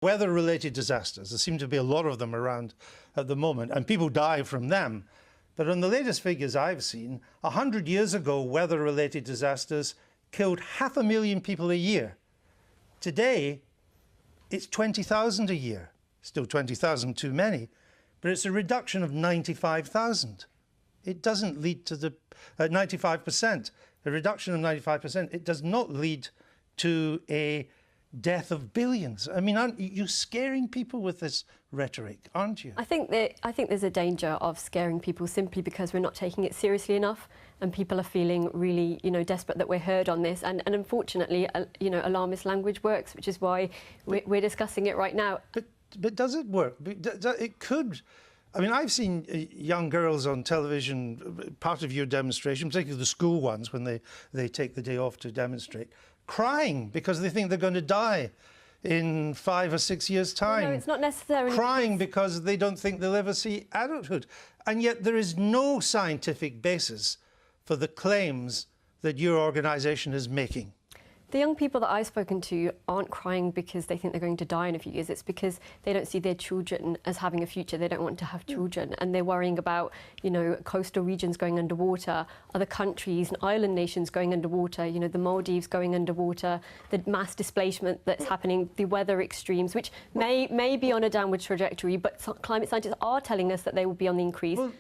Weather-related disasters, there seem to be a lot of them around at the moment, and people die from them. But on the latest figures I've seen, 100 years ago, weather-related disasters killed 500,000 people a year. Today, it's 20,000 a year. Still 20,000 too many, but it's a reduction of 95,000. It doesn't lead to the 95%. A reduction of 95%, it does not lead to a death of billions. I mean, aren't you scaring people with this rhetoric, aren't you? I think there's a danger of scaring people simply because we're not taking it seriously enough, and people are feeling really, desperate that we're heard on this. And unfortunately, alarmist language works, which is why we're discussing it right now. But does it work? It could. I mean, I've seen young girls on television, part of your demonstration, particularly the school ones, when they take the day off to demonstrate, crying because they think they're going to die in 5 or 6 years' time. No, it's not necessarily. Crying because they don't think they'll ever see adulthood. And yet there is no scientific basis for the claims that your organisation is making. The young people that I've spoken to aren't crying because they think they're going to die in a few years. It's because they don't see their children as having a future. They don't want to have children. And they're worrying about, coastal regions going underwater, other countries and island nations going underwater, the Maldives going underwater, the mass displacement that's happening, the weather extremes, which may be on a downward trajectory, but climate scientists are telling us that they will be on the increase. Well,